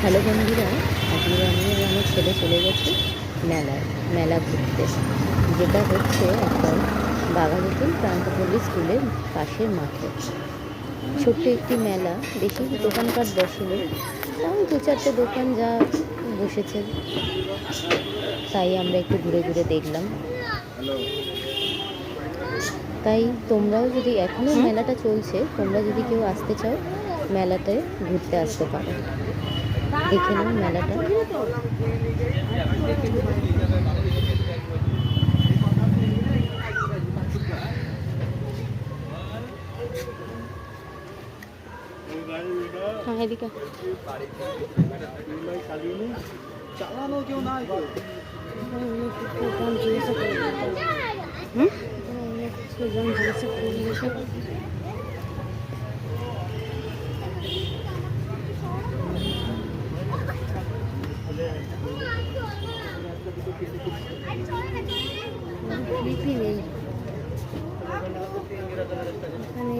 Hello বন্ধুরা, আজকে আমি আর আমার ছেলে চলে গেছি মেলা ঘুরতে, যেটা হচ্ছে এখন বাঘাযতীন প্রান্তপল্লী স্কুলের পাশের মাঠে। ছোট্ট একটি মেলা, বেশি দোকানপাট বসেনি, তাও দু চারটে দোকান যা বসেছে, তাই আমরা একটু ঘুরে ঘুরে দেখলাম। তাই তোমরাও যদি এখনও মেলাটা চলছে, তোমরা যদি কেউ আসতে চাও মেলাতে ঘুরতে আসতে পারো, দেখে নাও মেলাটা। হ্যাঁ, এদিকে চালানো কেউ নাই। লিপি নেই এখানে।